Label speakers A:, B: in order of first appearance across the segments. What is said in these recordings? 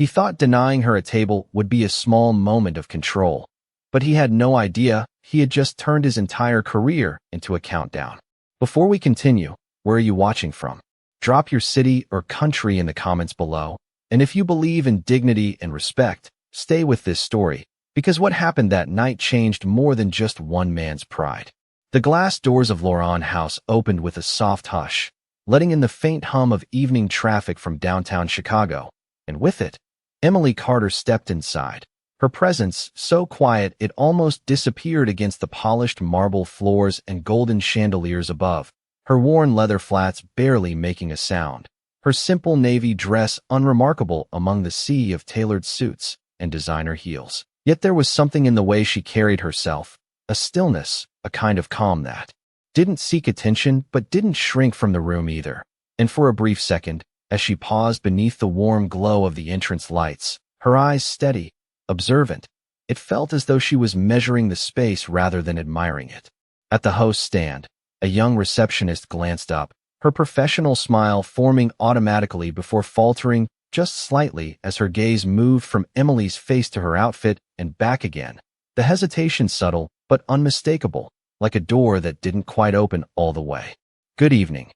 A: He thought denying her a table would be a small moment of control, but he had no idea he had just turned his entire career into a countdown. Before we continue, where are you watching from? Drop your city or country in the comments below, and if you believe in dignity and respect, stay with this story, because what happened that night changed more than just one man's pride. The glass doors of Lauran House opened with a soft hush, letting in the faint hum of evening traffic from downtown Chicago, and with it, Emily Carter stepped inside. Her presence, so quiet it almost disappeared against the polished marble floors and golden chandeliers above, her worn leather flats barely making a sound, her simple navy dress unremarkable among the sea of tailored suits and designer heels. Yet there was something in the way she carried herself, a stillness, a kind of calm that didn't seek attention but didn't shrink from the room either. And for a brief second, as she paused beneath the warm glow of the entrance lights, her eyes steady, observant, it felt as though she was measuring the space rather than admiring it. At the host's stand, a young receptionist glanced up, her professional smile forming automatically before faltering just slightly as her gaze moved from Emily's face to her outfit and back again. The hesitation subtle but unmistakable, like a door that didn't quite open all the way. "Good evening,"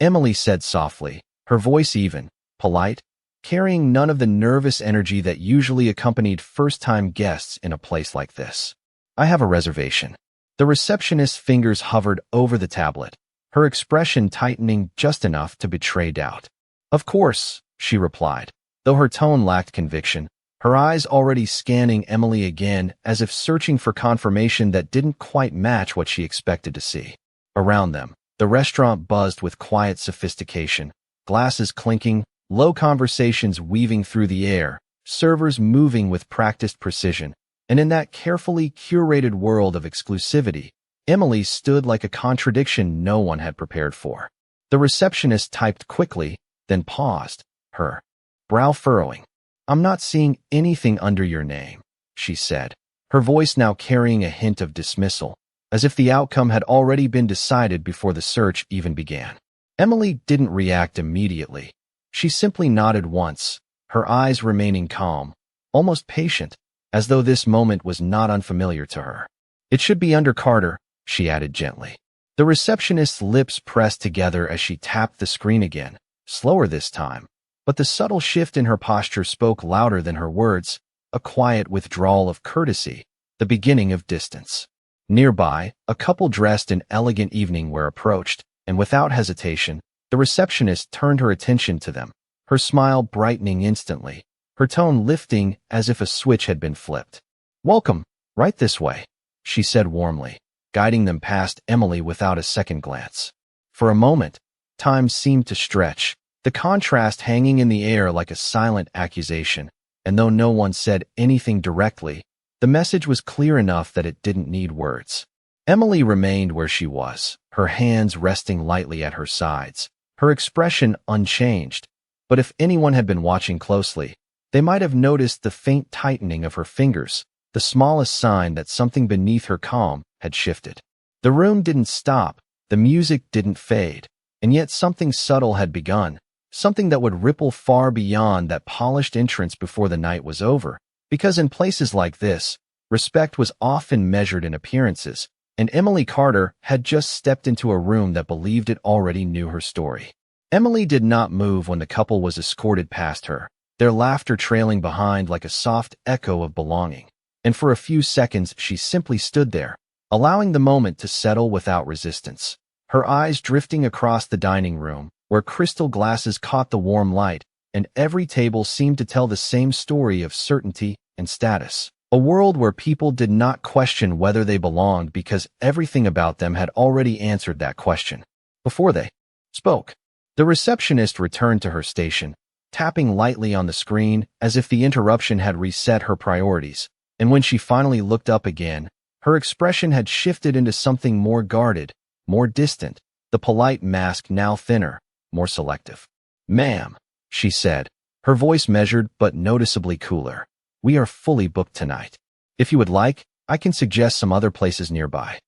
A: Emily said softly, her voice even, polite, carrying none of the nervous energy that usually accompanied first-time guests in a place like this. "I have a reservation." The receptionist's fingers hovered over the tablet, her expression tightening just enough to betray doubt. "Of course," she replied, though her tone lacked conviction, her eyes already scanning Emily again as if searching for confirmation that didn't quite match what she expected to see. Around them, the restaurant buzzed with quiet sophistication, glasses clinking, low conversations weaving through the air, servers moving with practiced precision, and in that carefully curated world of exclusivity, Emily stood like a contradiction no one had prepared for. The receptionist typed quickly, then paused, her brow furrowing. "I'm not seeing anything under your name," she said, her voice now carrying a hint of dismissal, as if the outcome had already been decided before the search even began. Emily didn't react immediately. She simply nodded once, her eyes remaining calm, almost patient, as though this moment was not unfamiliar to her. "It should be under Carter," she added gently. The receptionist's lips pressed together as she tapped the screen again, slower this time, but the subtle shift in her posture spoke louder than her words, a quiet withdrawal of courtesy, the beginning of distance. Nearby, a couple dressed in elegant evening wear approached, and without hesitation, the receptionist turned her attention to them, her smile brightening instantly, her tone lifting as if a switch had been flipped. "Welcome, right this way," she said warmly, guiding them past Emily without a second glance. For a moment, time seemed to stretch, the contrast hanging in the air like a silent accusation, and though no one said anything directly, the message was clear enough that it didn't need words. Emily remained where she was, her hands resting lightly at her sides, her expression unchanged, but if anyone had been watching closely, they might have noticed the faint tightening of her fingers, the smallest sign that something beneath her calm had shifted. The room didn't stop, the music didn't fade, and yet something subtle had begun, something that would ripple far beyond that polished entrance before the night was over, because in places like this, respect was often measured in appearances, and Emily Carter had just stepped into a room that believed it already knew her story. Emily did not move when the couple was escorted past her, their laughter trailing behind like a soft echo of belonging, and for a few seconds she simply stood there, allowing the moment to settle without resistance, her eyes drifting across the dining room, where crystal glasses caught the warm light, and every table seemed to tell the same story of certainty and status. A world where people did not question whether they belonged because everything about them had already answered that question before they spoke. The receptionist returned to her station, tapping lightly on the screen as if the interruption had reset her priorities, and when she finally looked up again, her expression had shifted into something more guarded, more distant, the polite mask now thinner, more selective. "Ma'am," she said, her voice measured but noticeably cooler, "we are fully booked tonight. If you would like, I can suggest some other places nearby."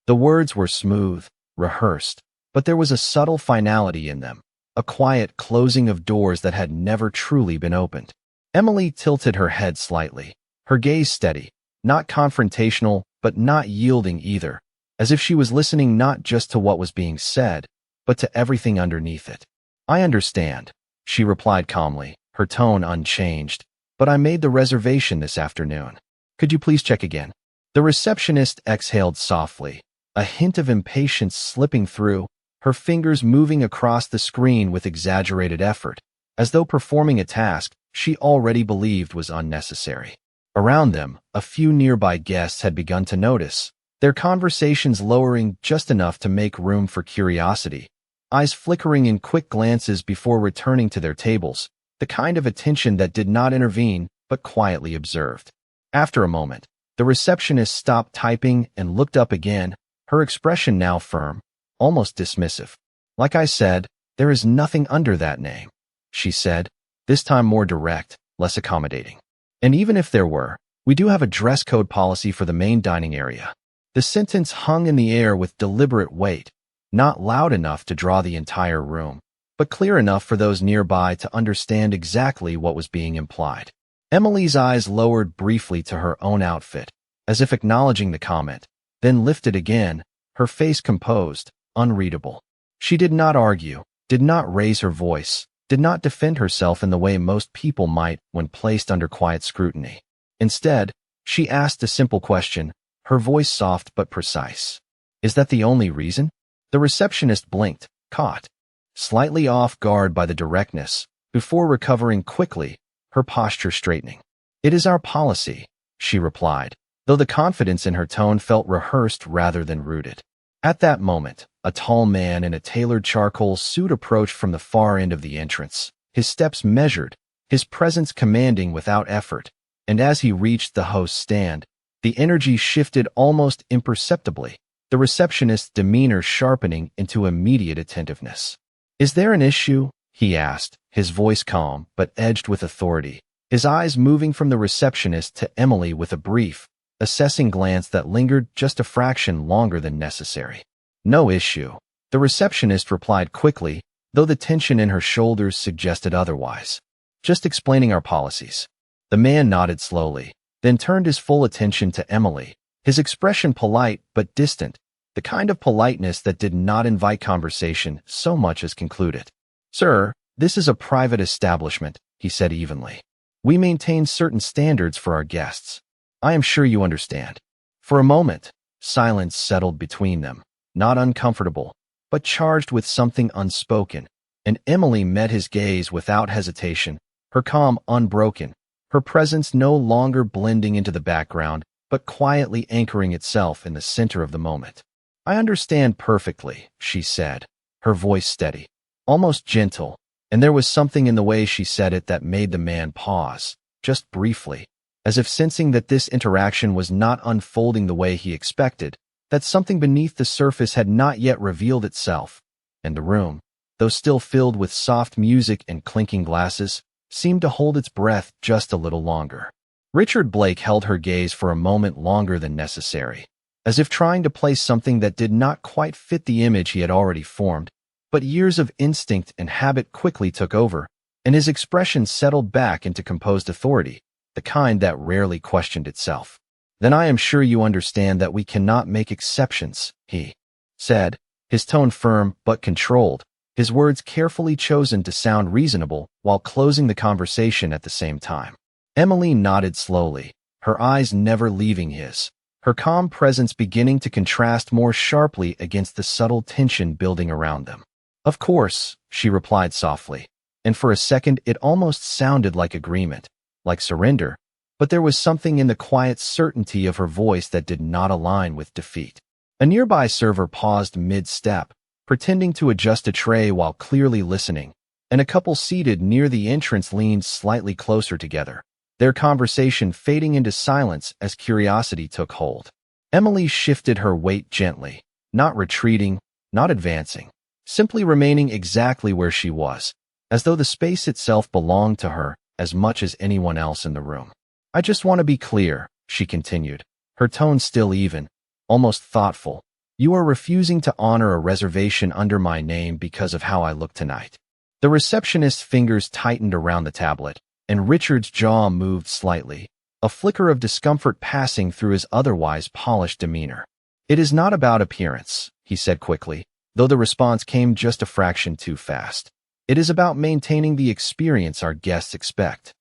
A: The words were smooth, rehearsed, but there was a subtle finality in them, a quiet closing of doors that had never truly been opened. Emily tilted her head slightly, her gaze steady, not confrontational, but not yielding either, as if she was listening not just to what was being said, but to everything underneath it. I understand, she replied calmly, her tone unchanged, but I made the reservation this afternoon. Could you please check again? The receptionist exhaled softly, a hint of impatience slipping through, her fingers moving across the screen with exaggerated effort, as though performing a task she already believed was unnecessary. Around them, a few nearby guests had begun to notice, their conversations lowering just enough to make room for curiosity, eyes flickering in quick glances before returning to their tables, the kind of attention that did not intervene but quietly observed. After a moment, the receptionist stopped typing and looked up again, her expression now firm, almost dismissive. Like I said, there is nothing under that name, she said, this time more direct, less accommodating. And even if there were, we do have a dress code policy for the main dining area. The sentence hung in the air with deliberate weight, not loud enough to draw the entire room, but clear enough for those nearby to understand exactly what was being implied. Emily's eyes lowered briefly to her own outfit, as if acknowledging the comment, then lifted again, her face composed, unreadable. She did not argue, did not raise her voice, did not defend herself in the way most people might when placed under quiet scrutiny. Instead, she asked a simple question, her voice soft but precise. Is that the only reason? The receptionist blinked, caught, slightly off guard by the directness, before recovering quickly, her posture straightening. It is our policy, she replied, though the confidence in her tone felt rehearsed rather than rooted. At that moment, a tall man in a tailored charcoal suit approached from the far end of the entrance, his steps measured, his presence commanding without effort, and as he reached the host's stand, the energy shifted almost imperceptibly, the receptionist's demeanor sharpening into immediate attentiveness. Is there an issue? He asked, his voice calm but edged with authority, his eyes moving from the receptionist to Emily with a brief, assessing glance that lingered just a fraction longer than necessary. No issue, the receptionist replied quickly, though the tension in her shoulders suggested otherwise. Just explaining our policies. The man nodded slowly, then turned his full attention to Emily, his expression polite but distant, the kind of politeness that did not invite conversation so much as conclude it. Sir, this is a private establishment, he said evenly. We maintain certain standards for our guests. I am sure you understand. For a moment, silence settled between them, not uncomfortable, but charged with something unspoken, and Emily met his gaze without hesitation, her calm unbroken, her presence no longer blending into the background, but quietly anchoring itself in the center of the moment. I understand perfectly, she said, her voice steady, almost gentle, and there was something in the way she said it that made the man pause, just briefly, as if sensing that this interaction was not unfolding the way he expected, that something beneath the surface had not yet revealed itself, and the room, though still filled with soft music and clinking glasses, seemed to hold its breath just a little longer. Richard Blake held her gaze for a moment longer than necessary, as if trying to place something that did not quite fit the image he had already formed, but years of instinct and habit quickly took over, and his expression settled back into composed authority, the kind that rarely questioned itself. Then I am sure you understand that we cannot make exceptions, he said, his tone firm but controlled, his words carefully chosen to sound reasonable while closing the conversation at the same time. Emily nodded slowly, her eyes never leaving his, her calm presence beginning to contrast more sharply against the subtle tension building around them. Of course, she replied softly, and for a second it almost sounded like agreement, like surrender, but there was something in the quiet certainty of her voice that did not align with defeat. A nearby server paused mid-step, pretending to adjust a tray while clearly listening, and a couple seated near the entrance leaned slightly closer together, their conversation fading into silence as curiosity took hold. Emily shifted her weight gently, not retreating, not advancing, simply remaining exactly where she was, as though the space itself belonged to her as much as anyone else in the room. I just want to be clear, she continued, her tone still even, almost thoughtful. You are refusing to honor a reservation under my name because of how I look tonight. The receptionist's fingers tightened around the tablet, and Richard's jaw moved slightly, a flicker of discomfort passing through his otherwise polished demeanor. "It is not about appearance," he said quickly, though the response came just a fraction too fast. "It is about maintaining the experience our guests expect."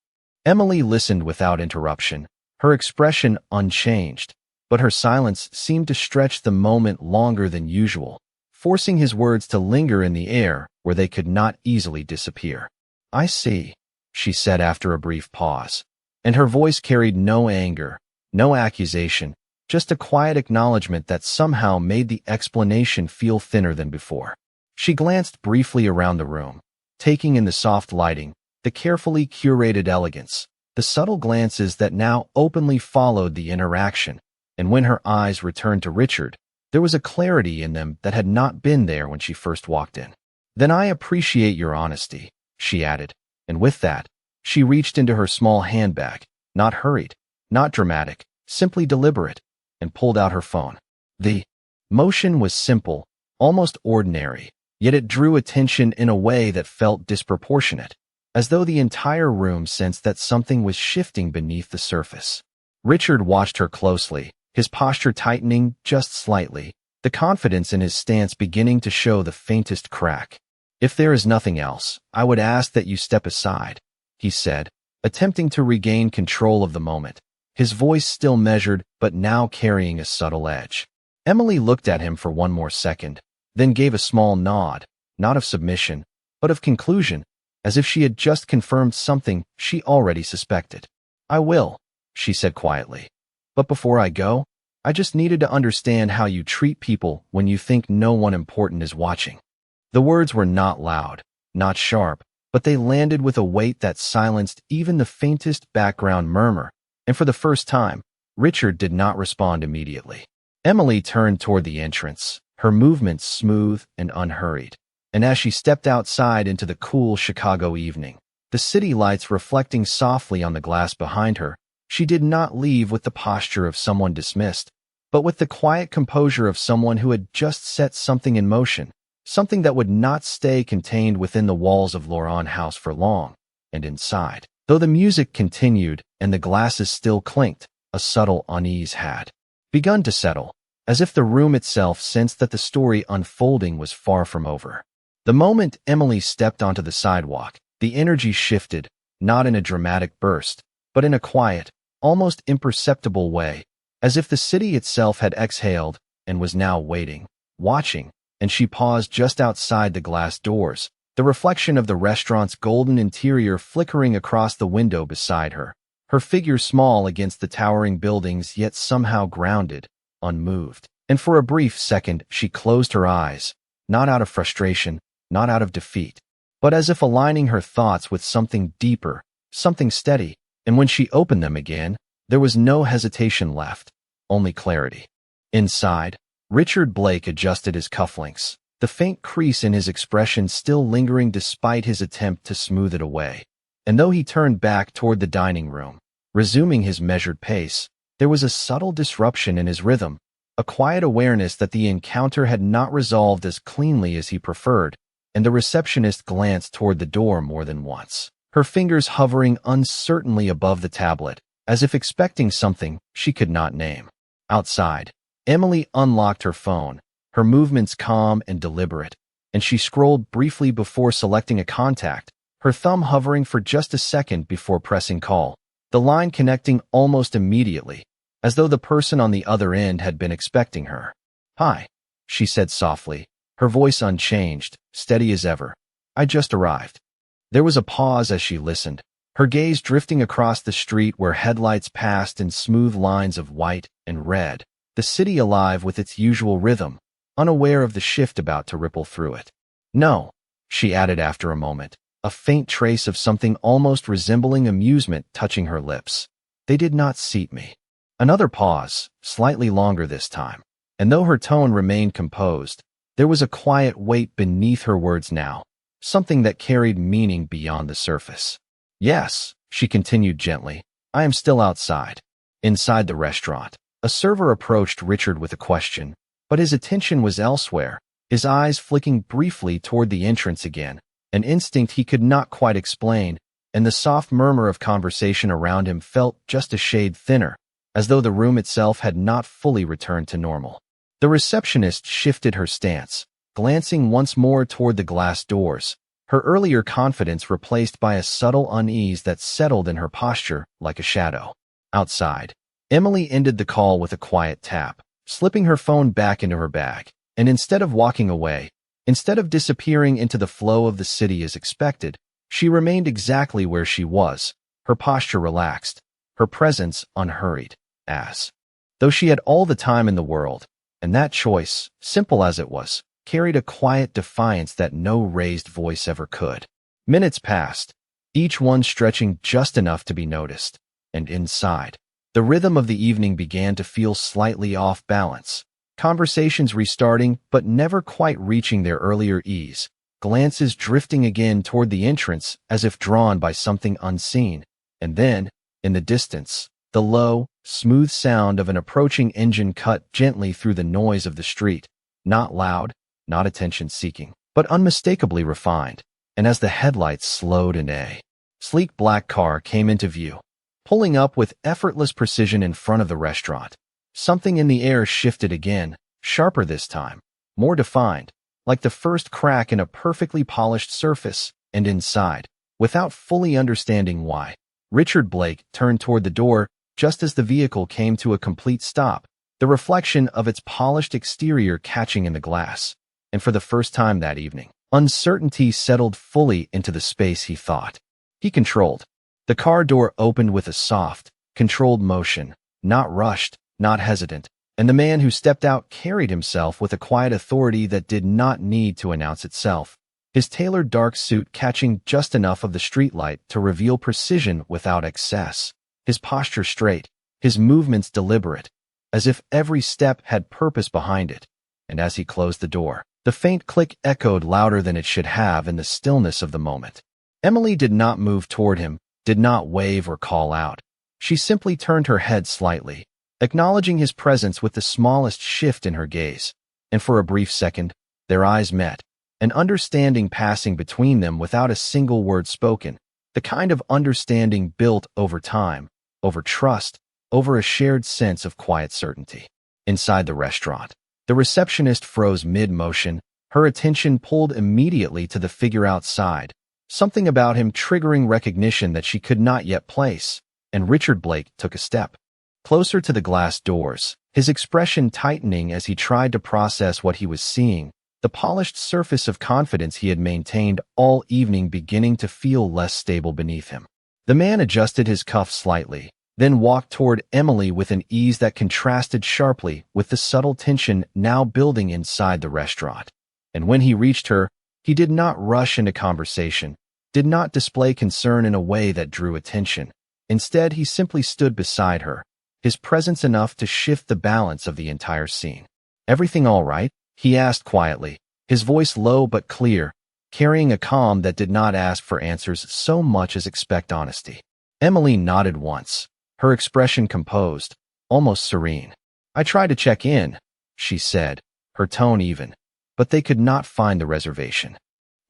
A: Emily listened without interruption, her expression unchanged, but her silence seemed to stretch the moment longer than usual, forcing his words to linger in the air where they could not easily disappear. "I see," she said after a brief pause, and her voice carried no anger, no accusation, just a quiet acknowledgement that somehow made the explanation feel thinner than before. She glanced briefly around the room, taking in the soft lighting, the carefully curated elegance, the subtle glances that now openly followed the interaction, and when her eyes returned to Richard, there was a clarity in them that had not been there when she first walked in. "Then I appreciate your honesty," she added, and with that, she reached into her small handbag, not hurried, not dramatic, simply deliberate, and pulled out her phone. The motion was simple, almost ordinary, yet it drew attention in a way that felt disproportionate, as though the entire room sensed that something was shifting beneath the surface. Richard watched her closely, his posture tightening just slightly, the confidence in his stance beginning to show the faintest crack. "If there is nothing else, I would ask that you step aside," he said, attempting to regain control of the moment, his voice still measured but now carrying a subtle edge. Emily looked at him for one more second, then gave a small nod, not of submission, but of conclusion, as if she had just confirmed something she already suspected. "I will," she said quietly. "But before I go, I just needed to understand how you treat people when you think no one important is watching." The words were not loud, not sharp, but they landed with a weight that silenced even the faintest background murmur, and for the first time, Richard did not respond immediately. Emily turned toward the entrance, her movements smooth and unhurried, and as she stepped outside into the cool Chicago evening, the city lights reflecting softly on the glass behind her, she did not leave with the posture of someone dismissed, but with the quiet composure of someone who had just set something in motion, something that would not stay contained within the walls of Lauran House for long, and inside. Though the music continued and the glasses still clinked, a subtle unease had begun to settle, as if the room itself sensed that the story unfolding was far from over. The moment Emily stepped onto the sidewalk, the energy shifted, not in a dramatic burst, but in a quiet, almost imperceptible way, as if the city itself had exhaled and was now waiting, watching, and she paused just outside the glass doors, the reflection of the restaurant's golden interior flickering across the window beside her, her figure small against the towering buildings yet somehow grounded, unmoved. And for a brief second she closed her eyes, not out of frustration, not out of defeat, but as if aligning her thoughts with something deeper, something steady, and when she opened them again, there was no hesitation left, only clarity. Inside, Richard Blake adjusted his cufflinks, the faint crease in his expression still lingering despite his attempt to smooth it away. And though he turned back toward the dining room, resuming his measured pace, there was a subtle disruption in his rhythm, a quiet awareness that the encounter had not resolved as cleanly as he preferred, and the receptionist glanced toward the door more than once, her fingers hovering uncertainly above the tablet, as if expecting something she could not name. Outside, Emily unlocked her phone, her movements calm and deliberate, and she scrolled briefly before selecting a contact, her thumb hovering for just a second before pressing call, the line connecting almost immediately, as though the person on the other end had been expecting her. "Hi," she said softly, her voice unchanged, steady as ever. "I just arrived." There was a pause as she listened, her gaze drifting across the street where headlights passed in smooth lines of white and red, the city alive with its usual rhythm, unaware of the shift about to ripple through it. "No," she added after a moment, a faint trace of something almost resembling amusement touching her lips. "They did not seat me." Another pause, slightly longer this time, and though her tone remained composed, there was a quiet weight beneath her words now, something that carried meaning beyond the surface. "Yes," she continued gently, "I am still outside." Inside the restaurant, a server approached Richard with a question, but his attention was elsewhere, his eyes flicking briefly toward the entrance again, an instinct he could not quite explain, and the soft murmur of conversation around him felt just a shade thinner, as though the room itself had not fully returned to normal. The receptionist shifted her stance, glancing once more toward the glass doors, her earlier confidence replaced by a subtle unease that settled in her posture like a shadow. Outside, Emily ended the call with a quiet tap, slipping her phone back into her bag, and instead of walking away, instead of disappearing into the flow of the city as expected, she remained exactly where she was, her posture relaxed, her presence unhurried, as though she had all the time in the world, and that choice, simple as it was, carried a quiet defiance that no raised voice ever could. Minutes passed, each one stretching just enough to be noticed, and inside, the rhythm of the evening began to feel slightly off balance. Conversations restarting but never quite reaching their earlier ease, glances drifting again toward the entrance as if drawn by something unseen, and then, in the distance, the low, smooth sound of an approaching engine cut gently through the noise of the street, not loud, not attention-seeking, but unmistakably refined, and as the headlights slowed in a sleek black car came into view, pulling up with effortless precision in front of the restaurant, something in the air shifted again, sharper this time, more defined, like the first crack in a perfectly polished surface, and inside, without fully understanding why, Richard Blake turned toward the door just as the vehicle came to a complete stop, the reflection of its polished exterior catching in the glass. And for the first time that evening, uncertainty settled fully into the space he thought he controlled. The car door opened with a soft, controlled motion, not rushed, not hesitant, and the man who stepped out carried himself with a quiet authority that did not need to announce itself, his tailored dark suit catching just enough of the streetlight to reveal precision without excess, his posture straight, his movements deliberate, as if every step had purpose behind it. And as he closed the door, the faint click echoed louder than it should have in the stillness of the moment. Emily did not move toward him, did not wave or call out. She simply turned her head slightly, acknowledging his presence with the smallest shift in her gaze, and for a brief second, their eyes met, an understanding passing between them without a single word spoken, the kind of understanding built over time, over trust, over a shared sense of quiet certainty. Inside the restaurant, the receptionist froze mid-motion, her attention pulled immediately to the figure outside, something about him triggering recognition that she could not yet place, and Richard Blake took a step closer to the glass doors, his expression tightening as he tried to process what he was seeing, the polished surface of confidence he had maintained all evening beginning to feel less stable beneath him. The man adjusted his cuff slightly, then walked toward Emily with an ease that contrasted sharply with the subtle tension now building inside the restaurant. And when he reached her, he did not rush into conversation, did not display concern in a way that drew attention. Instead, he simply stood beside her, his presence enough to shift the balance of the entire scene. "Everything all right?" he asked quietly, his voice low but clear, carrying a calm that did not ask for answers so much as expect honesty. Emily nodded once, her expression composed, almost serene. "I tried to check in," she said, her tone even, but they could not find the reservation.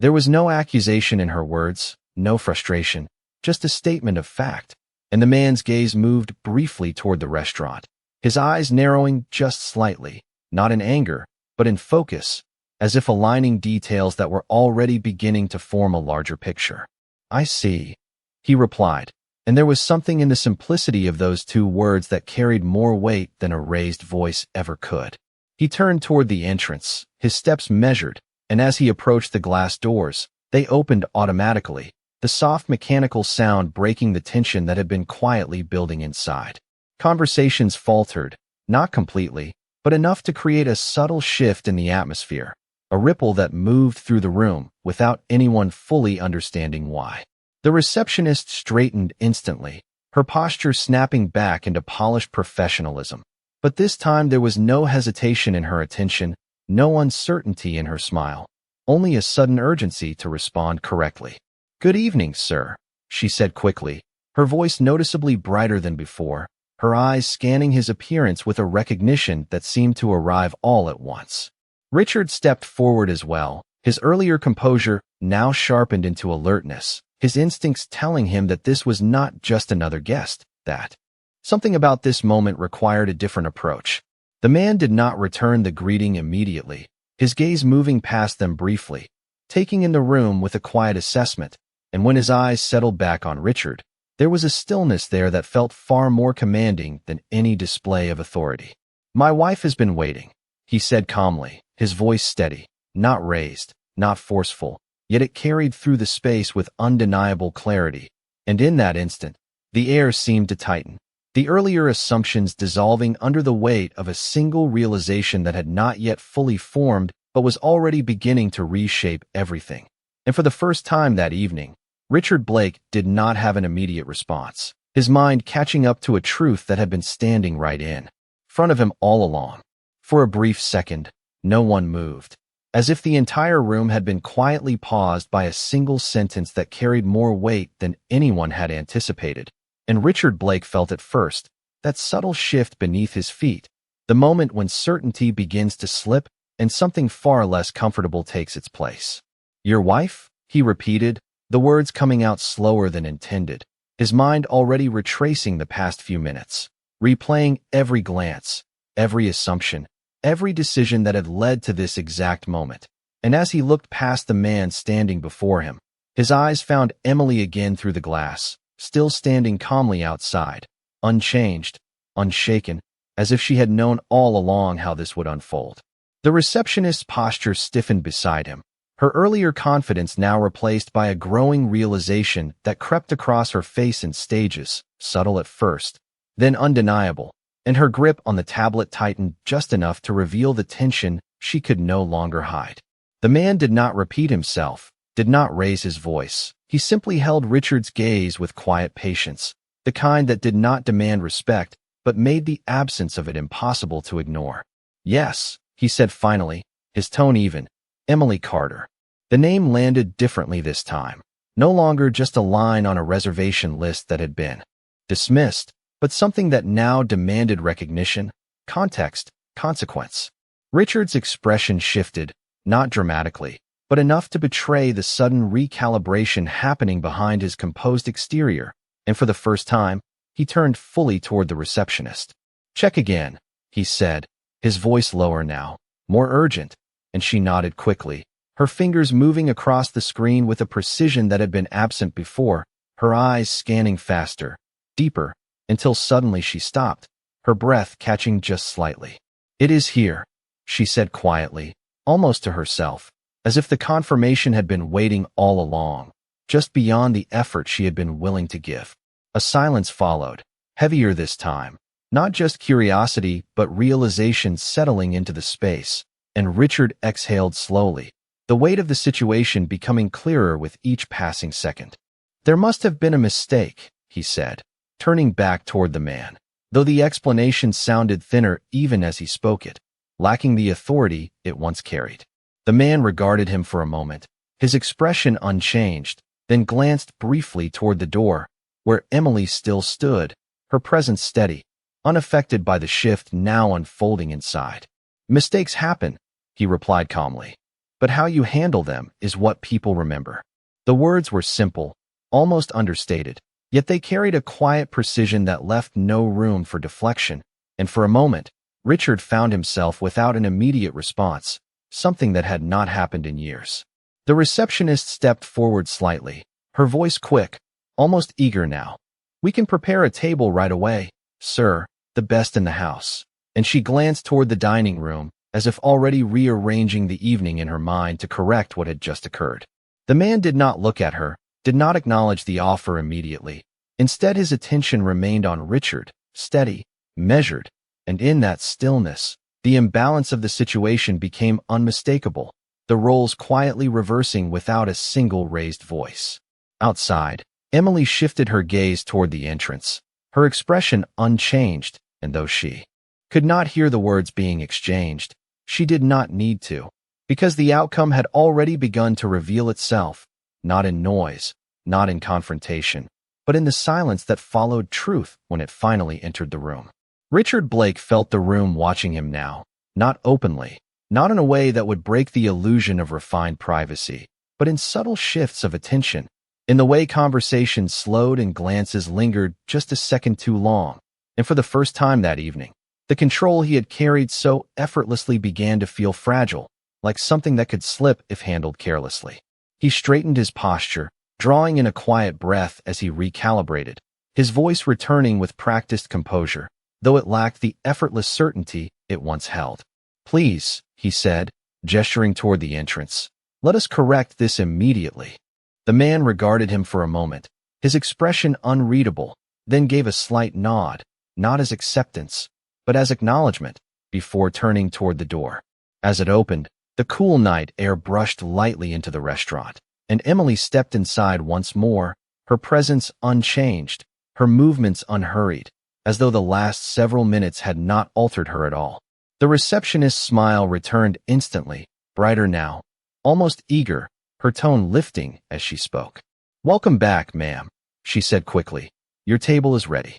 A: There was no accusation in her words, no frustration, just a statement of fact, and the man's gaze moved briefly toward the restaurant, his eyes narrowing just slightly, not in anger, but in focus, as if aligning details that were already beginning to form a larger picture. "I see," he replied, and there was something in the simplicity of those two words that carried more weight than a raised voice ever could. He turned toward the entrance, his steps measured, and as he approached the glass doors, they opened automatically, the soft mechanical sound breaking the tension that had been quietly building inside. Conversations faltered, not completely, but enough to create a subtle shift in the atmosphere, a ripple that moved through the room without anyone fully understanding why. The receptionist straightened instantly, her posture snapping back into polished professionalism. But this time there was no hesitation in her attention, no uncertainty in her smile, only a sudden urgency to respond correctly. "Good evening, sir," she said quickly, her voice noticeably brighter than before, her eyes scanning his appearance with a recognition that seemed to arrive all at once. Richard stepped forward as well, his earlier composure now sharpened into alertness, his instincts telling him that this was not just another guest, that something about this moment required a different approach. The man did not return the greeting immediately, his gaze moving past them briefly, taking in the room with a quiet assessment, and when his eyes settled back on Richard, there was a stillness there that felt far more commanding than any display of authority. "My wife has been waiting," he said calmly, his voice steady, not raised, not forceful, yet it carried through the space with undeniable clarity, and in that instant, the air seemed to tighten, the earlier assumptions dissolving under the weight of a single realization that had not yet fully formed but was already beginning to reshape everything. And for the first time that evening, Richard Blake did not have an immediate response, his mind catching up to a truth that had been standing right in front of him all along. For a brief second, no one moved, as if the entire room had been quietly paused by a single sentence that carried more weight than anyone had anticipated. And Richard Blake felt it first, that subtle shift beneath his feet, the moment when certainty begins to slip and something far less comfortable takes its place. "Your wife?" he repeated, the words coming out slower than intended, his mind already retracing the past few minutes, replaying every glance, every assumption, every decision that had led to this exact moment. And as he looked past the man standing before him, his eyes found Emily again through the glass, still standing calmly outside, unchanged, unshaken, as if she had known all along how this would unfold. The receptionist's posture stiffened beside him, her earlier confidence now replaced by a growing realization that crept across her face in stages, subtle at first, then undeniable, and her grip on the tablet tightened just enough to reveal the tension she could no longer hide. The man did not repeat himself, did not raise his voice. He simply held Richard's gaze with quiet patience, the kind that did not demand respect, but made the absence of it impossible to ignore. "Yes," he said finally, his tone even. "Emily Carter." The name landed differently this time, no longer just a line on a reservation list that had been dismissed, but something that now demanded recognition, context, consequence. Richard's expression shifted, not dramatically, but enough to betray the sudden recalibration happening behind his composed exterior, and for the first time, he turned fully toward the receptionist. "Check again," he said, his voice lower now, more urgent, and she nodded quickly, her fingers moving across the screen with a precision that had been absent before, her eyes scanning faster, deeper, until suddenly she stopped, her breath catching just slightly. "It is here," she said quietly, almost to herself, as if the confirmation had been waiting all along, just beyond the effort she had been willing to give. A silence followed, heavier this time, not just curiosity but realization settling into the space, and Richard exhaled slowly, the weight of the situation becoming clearer with each passing second. "There must have been a mistake," he said, turning back toward the man, though the explanation sounded thinner even as he spoke it, lacking the authority it once carried. The man regarded him for a moment, his expression unchanged, then glanced briefly toward the door, where Emily still stood, her presence steady, unaffected by the shift now unfolding inside. "Mistakes happen," he replied calmly, "but how you handle them is what people remember." The words were simple, almost understated, yet they carried a quiet precision that left no room for deflection, and for a moment, Richard found himself without an immediate response, something that had not happened in years. The receptionist stepped forward slightly, her voice quick, almost eager now. "We can prepare a table right away, sir, the best in the house." And she glanced toward the dining room, as if already rearranging the evening in her mind to correct what had just occurred. The man did not look at her, did not acknowledge the offer immediately. Instead, his attention remained on Richard, steady, measured, and in that stillness, the imbalance of the situation became unmistakable, the roles quietly reversing without a single raised voice. Outside, Emily shifted her gaze toward the entrance, her expression unchanged, and though she could not hear the words being exchanged, she did not need to, because the outcome had already begun to reveal itself, not in noise, not in confrontation, but in the silence that followed truth when it finally entered the room. Richard Blake felt the room watching him now, not openly, not in a way that would break the illusion of refined privacy, but in subtle shifts of attention, in the way conversation slowed and glances lingered just a second too long. And for the first time that evening, the control he had carried so effortlessly began to feel fragile, like something that could slip if handled carelessly. He straightened his posture, drawing in a quiet breath as he recalibrated, his voice returning with practiced composure, though it lacked the effortless certainty it once held. "Please," he said, gesturing toward the entrance, "let us correct this immediately." The man regarded him for a moment, his expression unreadable, then gave a slight nod, not as acceptance, but as acknowledgement, before turning toward the door. As it opened, the cool night air brushed lightly into the restaurant, and Emily stepped inside once more, her presence unchanged, her movements unhurried, as though the last several minutes had not altered her at all. The receptionist's smile returned instantly, brighter now, almost eager, her tone lifting as she spoke. "Welcome back, ma'am," she said quickly. "Your table is ready."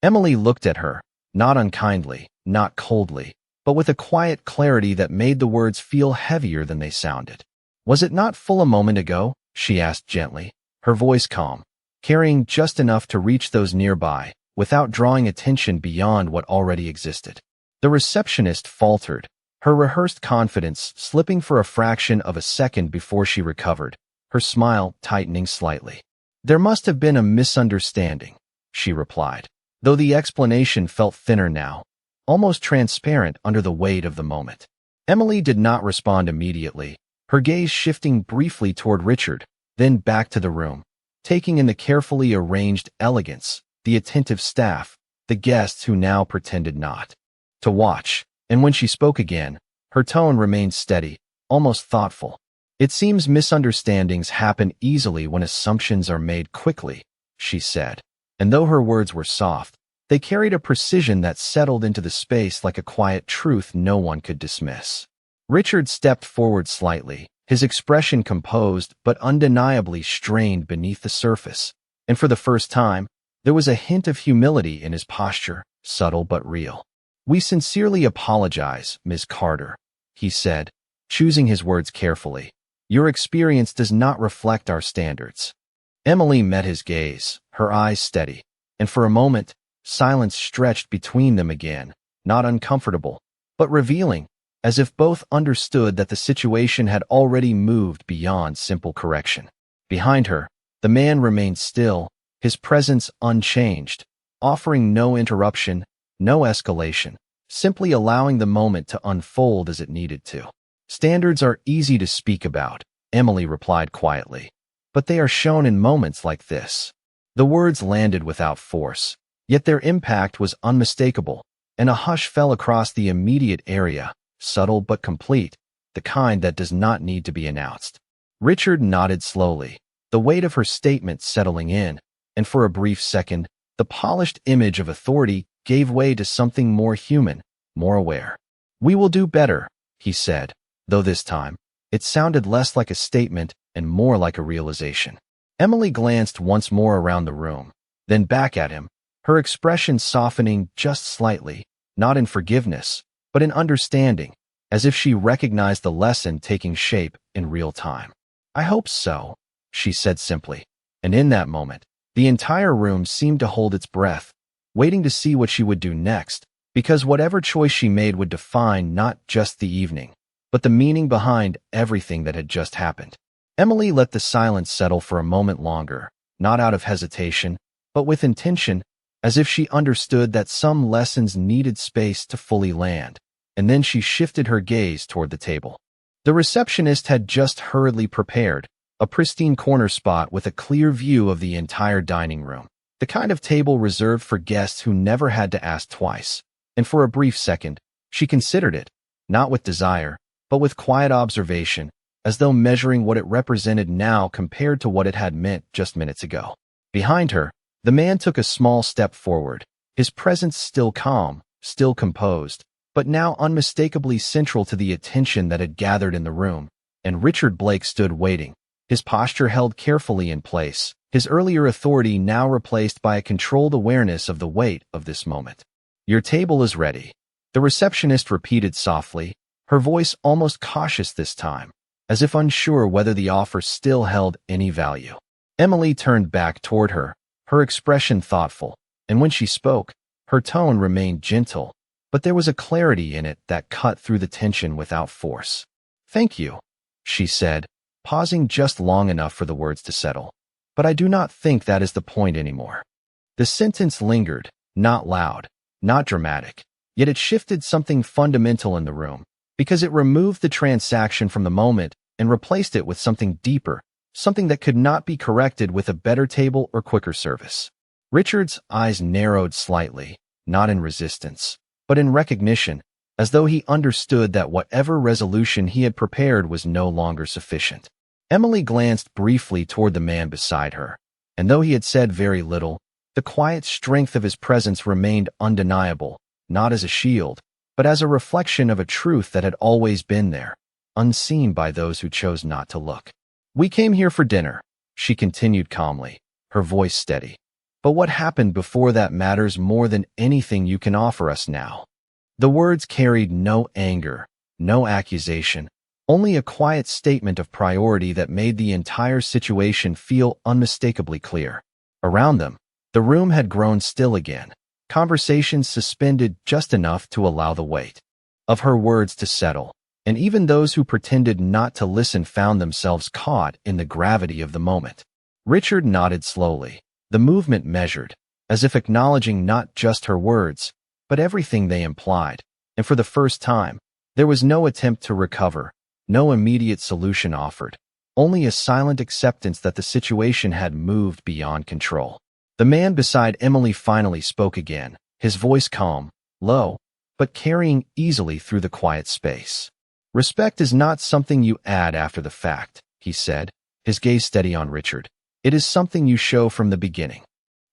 A: Emily looked at her, not unkindly, not coldly, but with a quiet clarity that made the words feel heavier than they sounded. "Was it not full a moment ago?" she asked gently, her voice calm, carrying just enough to reach those nearby, without drawing attention beyond what already existed. The receptionist faltered, her rehearsed confidence slipping for a fraction of a second before she recovered, her smile tightening slightly. "There must have been a misunderstanding," she replied, though the explanation felt thinner now, almost transparent under the weight of the moment. Emily did not respond immediately, her gaze shifting briefly toward Richard, then back to the room, taking in the carefully arranged elegance, the attentive staff, the guests who now pretended not to watch. And when she spoke again, her tone remained steady, almost thoughtful. "It seems misunderstandings happen easily when assumptions are made quickly," she said. And though her words were soft, they carried a precision that settled into the space like a quiet truth no one could dismiss. Richard stepped forward slightly, his expression composed but undeniably strained beneath the surface. And for the first time, there was a hint of humility in his posture, subtle but real. "We sincerely apologize, Ms. Carter," he said, choosing his words carefully. "Your experience does not reflect our standards." Emily met his gaze, her eyes steady, and for a moment, silence stretched between them again, not uncomfortable, but revealing, as if both understood that the situation had already moved beyond simple correction. Behind her, the man remained still, his presence unchanged, offering no interruption, no escalation, simply allowing the moment to unfold as it needed to. "Standards are easy to speak about," Emily replied quietly, "but they are shown in moments like this." The words landed without force, yet their impact was unmistakable, and a hush fell across the immediate area, subtle but complete, the kind that does not need to be announced. Richard nodded slowly, the weight of her statement settling in, and for a brief second, the polished image of authority gave way to something more human, more aware. "We will do better," he said, though this time, it sounded less like a statement and more like a realization. Emily glanced once more around the room, then back at him, her expression softening just slightly, not in forgiveness, but in understanding, as if she recognized the lesson taking shape in real time. "I hope so," she said simply, and in that moment, the entire room seemed to hold its breath, waiting to see what she would do next, because whatever choice she made would define not just the evening, but the meaning behind everything that had just happened. Emily let the silence settle for a moment longer, not out of hesitation, but with intention, as if she understood that some lessons needed space to fully land, and then she shifted her gaze toward the table. The receptionist had just hurriedly prepared a pristine corner spot with a clear view of the entire dining room, the kind of table reserved for guests who never had to ask twice. And for a brief second, she considered it, not with desire, but with quiet observation, as though measuring what it represented now compared to what it had meant just minutes ago. Behind her, the man took a small step forward, his presence still calm, still composed, but now unmistakably central to the attention that had gathered in the room, and Richard Blake stood waiting, his posture held carefully in place, his earlier authority now replaced by a controlled awareness of the weight of this moment. "Your table is ready," the receptionist repeated softly, her voice almost cautious this time, as if unsure whether the offer still held any value. Emily turned back toward her, her expression thoughtful, and when she spoke, her tone remained gentle, but there was a clarity in it that cut through the tension without force. "Thank you," she said, pausing just long enough for the words to settle. "But I do not think that is the point anymore." The sentence lingered, not loud, not dramatic, yet it shifted something fundamental in the room, because it removed the transaction from the moment and replaced it with something deeper, something that could not be corrected with a better table or quicker service. Richard's eyes narrowed slightly, not in resistance, but in recognition, as though he understood that whatever resolution he had prepared was no longer sufficient. Emily glanced briefly toward the man beside her, and though he had said very little, the quiet strength of his presence remained undeniable, not as a shield, but as a reflection of a truth that had always been there, unseen by those who chose not to look. "We came here for dinner," she continued calmly, her voice steady. "But what happened before that matters more than anything you can offer us now." The words carried no anger, no accusation, only a quiet statement of priority that made the entire situation feel unmistakably clear. Around them, the room had grown still again, conversations suspended just enough to allow the weight of her words to settle, and even those who pretended not to listen found themselves caught in the gravity of the moment. Richard nodded slowly, the movement measured, as if acknowledging not just her words, but everything they implied, and for the first time, there was no attempt to recover, no immediate solution offered, only a silent acceptance that the situation had moved beyond control. The man beside Emily finally spoke again, his voice calm, low, but carrying easily through the quiet space. "Respect is not something you add after the fact," he said, his gaze steady on Richard. "It is something you show from the beginning."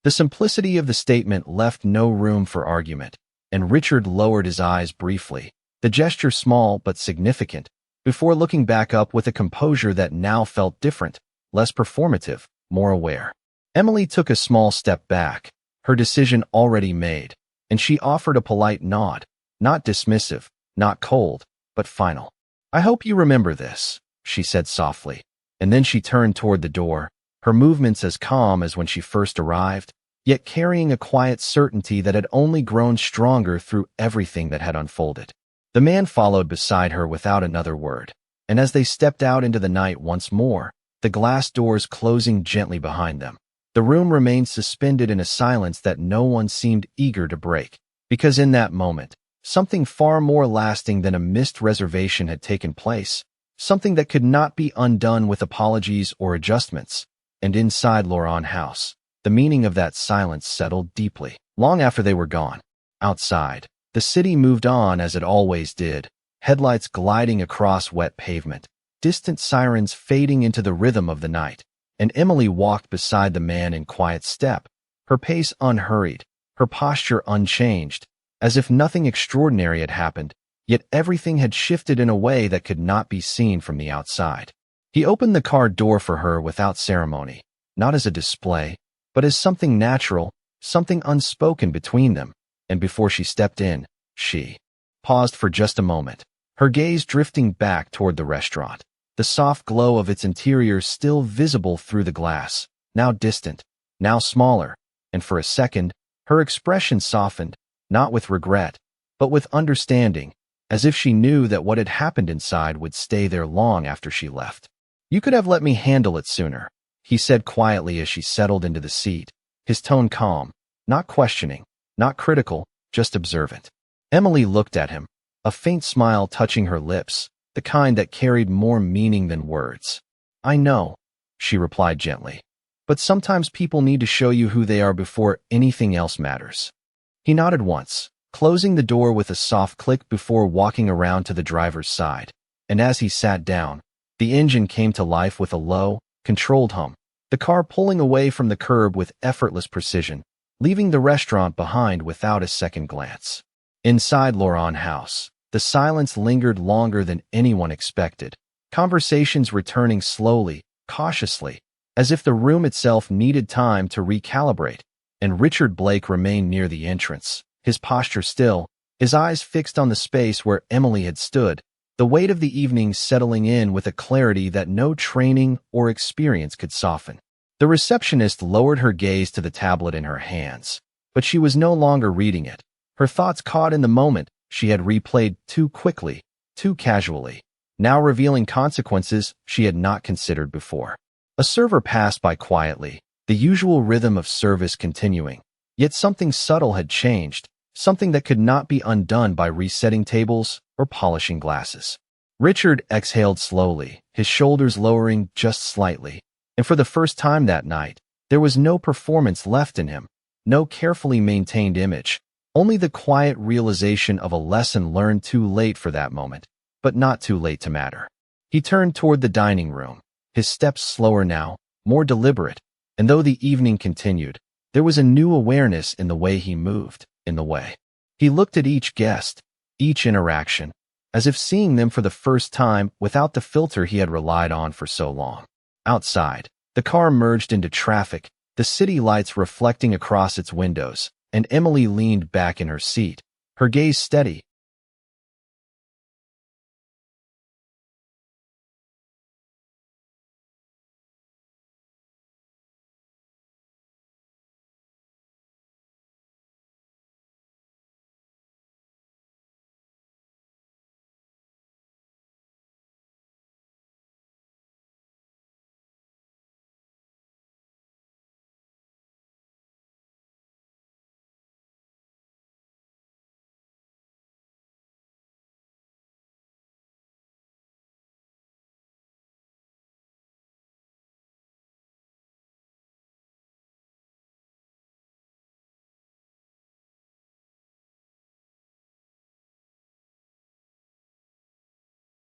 A: The simplicity of the statement left no room for argument, and Richard lowered his eyes briefly, the gesture small but significant, before looking back up with a composure that now felt different, less performative, more aware. Emily took a small step back, her decision already made, and she offered a polite nod, not dismissive, not cold, but final. "I hope you remember this," she said softly, and then she turned toward the door, her movements as calm as when she first arrived, yet carrying a quiet certainty that had only grown stronger through everything that had unfolded. The man followed beside her without another word, and as they stepped out into the night once more, the glass doors closing gently behind them, the room remained suspended in a silence that no one seemed eager to break, because in that moment, something far more lasting than a missed reservation had taken place, something that could not be undone with apologies or adjustments. And inside Lauran House, the meaning of that silence settled deeply. Long after they were gone, outside, the city moved on as it always did, headlights gliding across wet pavement, distant sirens fading into the rhythm of the night, and Emily walked beside the man in quiet step, her pace unhurried, her posture unchanged, as if nothing extraordinary had happened, yet everything had shifted in a way that could not be seen from the outside. He opened the car door for her without ceremony, not as a display, but as something natural, something unspoken between them, and before she stepped in, she paused for just a moment, her gaze drifting back toward the restaurant, the soft glow of its interior still visible through the glass, now distant, now smaller, and for a second, her expression softened, not with regret, but with understanding, as if she knew that what had happened inside would stay there long after she left. "You could have let me handle it sooner," he said quietly as she settled into the seat, his tone calm, not questioning, not critical, just observant. Emily looked at him, a faint smile touching her lips, the kind that carried more meaning than words. "I know," she replied gently, "but sometimes people need to show you who they are before anything else matters." He nodded once, closing the door with a soft click before walking around to the driver's side, and as he sat down, the engine came to life with a low, controlled hum, the car pulling away from the curb with effortless precision, leaving the restaurant behind without a second glance. Inside Lauran House, the silence lingered longer than anyone expected, conversations returning slowly, cautiously, as if the room itself needed time to recalibrate, and Richard Blake remained near the entrance, his posture still, his eyes fixed on the space where Emily had stood, the weight of the evening settling in with a clarity that no training or experience could soften. The receptionist lowered her gaze to the tablet in her hands, but she was no longer reading it. Her thoughts caught in the moment she had replayed too quickly, too casually, now revealing consequences she had not considered before. A server passed by quietly, the usual rhythm of service continuing. Yet something subtle had changed, something that could not be undone by resetting tables or polishing glasses. Richard exhaled slowly, his shoulders lowering just slightly. And for the first time that night, there was no performance left in him, no carefully maintained image, only the quiet realization of a lesson learned too late for that moment, but not too late to matter. He turned toward the dining room, his steps slower now, more deliberate, and though the evening continued, there was a new awareness in the way he moved, in the way he looked at each guest, each interaction, as if seeing them for the first time without the filter he had relied on for so long. Outside, the car merged into traffic, the city lights reflecting across its windows, and Emily leaned back in her seat, her gaze steady,